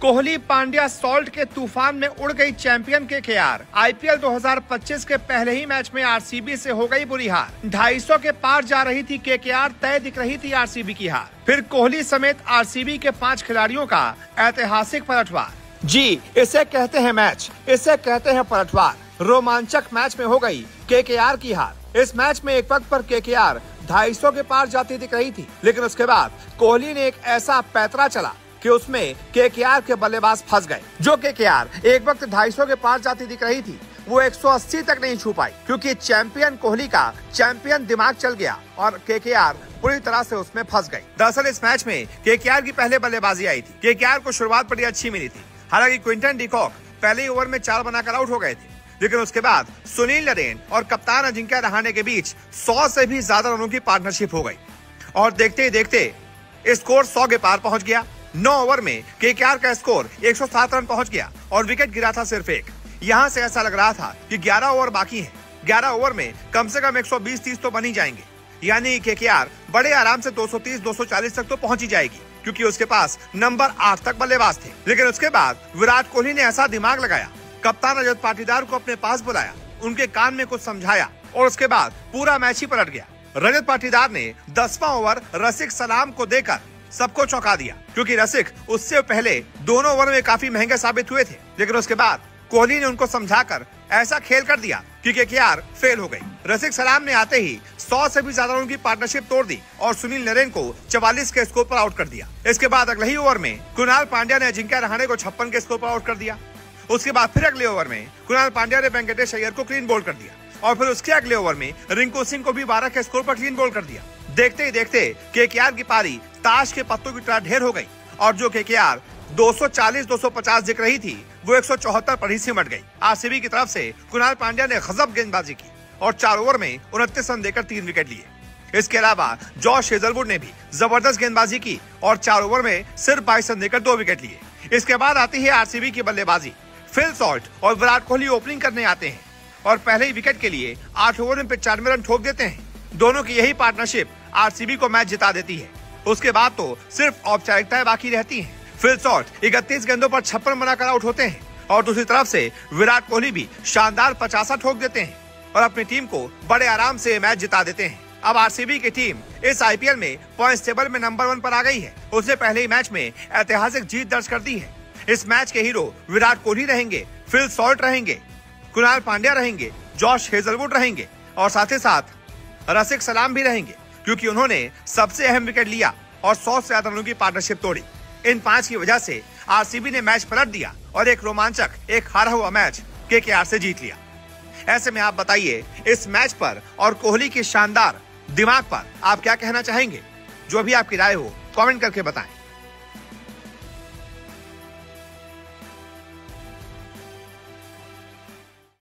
Kohli Pandya salt के तूफान में उड़ गई चैंपियन केकेआर। आईपीएल 2025 के पहले ही मैच में आरसीबी से हो गई बुरी हार। 250 के पार जा रही थी केकेआर, तय दिख रही थी आरसीबी की हार। फिर कोहली समेत आरसीबी के 5 खिलाड़ियों का ऐतिहासिक पलटवार। जी, इसे कहते हैं मैच, इसे कहते हैं पलटवार। रोमांचक मैच में हो गई केकेआर की हार। इस मैच में एक वक्त पर केकेआर 250 के पार जाती दिख रही थी, लेकिन उसके बाद कोहली ने एक ऐसा पैतरा चला कि उसमें केकेआर के बल्लेबाज फंस गए। जो केकेआर एक वक्त 250 के पार जाती दिख रही थी, वो 180 तक नहीं छू पाई, क्योंकि चैंपियन कोहली का चैंपियन दिमाग चल गया और केकेआर पूरी तरह से उसमें फंस गई। दरअसल इस मैच में केकेआर की पहले बल्लेबाजी आई थी। केकेआर को शुरुआत बड़ी अच्छी मिली थी। हालांकि क्विंटन डी कॉक पहले ओवर में 4 बनाकर आउट हो गए थे, लेकिन उसके बाद सुनील नरेन और कप्तान अजिंक्य रहाणे के बीच 100 से भी ज्यादा रनों की पार्टनरशिप हो गई और देखते ही देखते स्कोर 100 के पार पहुंच गया। 9 ओवर में केकेआर का स्कोर 107 रन पहुंच गया और विकेट गिरा था सिर्फ एक। यहां से ऐसा लग रहा था कि 11 ओवर बाकी हैं। 11 ओवर में कम से कम 120-30 तो बन ही जाएंगे, यानी केकेआर बड़े आराम से 230-240 तक तो पहुंच ही जाएगी, क्योंकि उसके पास नंबर 8 तक बल्लेबाज थे। लेकिन उसके बाद विराट कोहली ने ऐसा दिमाग लगाया, कप्तान रजत पाटीदार को अपने पास बुलाया, उनके कान में कुछ समझाया और उसके बाद पूरा मैच ही पलट गया। रजत पाटीदार ने 10वां ओवर रसिक सलाम को देकर सबको चौंका दिया, क्योंकि रसिक उससे पहले दोनों ओवर में काफी महंगे साबित हुए थे। लेकिन उसके बाद कोहली ने उनको समझाकर ऐसा खेल कर दिया कि केकेआर फेल हो गई। रसिक सलाम ने आते ही 100 से भी ज्यादा रनों की पार्टनरशिप तोड़ दी और सुनील नरेन को 44 के स्कोर पर आउट कर दिया। इसके बाद अगले ही ओवर में कुणाल पांड्या ने अजिंक्य रहाणे को 56 के स्कोर पर आउट कर दिया। उसके बाद फिर अगले ओवर में कुणाल पांड्या ने वेंकटेश अय्यर को क्लीन बोल्ड कर दिया और फिर उसके अगले ओवर में रिंकू सिंह को भी 12 के स्कोर पर क्लीन बोल्ड कर दिया। देखते ही देखते केकेआर की पारी ताश के पत्तों की तरह ढेर हो गई और जो केकेआर 240-250 दिख रही थी, वो 174 पर ही सिमट गई। आरसीबी की तरफ से कुणाल पांड्या ने गजब गेंदबाजी की और 4 ओवर में 29 रन देकर 3 विकेट लिए। इसके अलावा जॉश हेजलवुड ने भी जबरदस्त गेंदबाजी की और 4 ओवर में सिर्फ 22 रन देकर 2 विकेट लिए। इसके बाद आती है आरसीबी की बल्लेबाजी। फिल सॉल्ट और विराट कोहली ओपनिंग करने आते हैं और पहले ही विकेट के लिए 8 ओवर में 95 रन ठोक देते हैं। दोनों की यही पार्टनरशिप आरसीबी को मैच जिता देती है। उसके बाद तो सिर्फ औपचारिकताएं बाकी रहती हैं। फिल सॉल्ट 31 गेंदों पर 56 बनाकर आउट होते हैं और दूसरी तरफ से विराट कोहली भी शानदार 50 ठोक देते हैं और अपनी टीम को बड़े आराम से मैच जिता देते हैं। अब आरसीबी की टीम इस आईपीएल में पॉइंट्स टेबल में नंबर 1 पर आ गई है। उसने पहले ही मैच में ऐतिहासिक जीत दर्ज कर दी है। इस मैच के हीरो विराट कोहली रहेंगे, फिल सॉल्ट रहेंगे, कुणाल पांड्या रहेंगे, जॉश हेजलवुड रहेंगे और साथ ही साथ रसिक सलाम भी रहेंगे, क्योंकि उन्होंने सबसे अहम विकेट लिया और 100 से ज्यादा रनों की पार्टनरशिप तोड़ी। इन 5 की वजह से आरसीबी ने मैच पलट दिया और एक रोमांचक, एक हारा हुआ मैच केकेआर से जीत लिया। ऐसे में आप बताइए, इस मैच पर और कोहली की शानदार दिमाग पर आप क्या कहना चाहेंगे? जो भी आपकी राय हो कमेंट करके बताएं।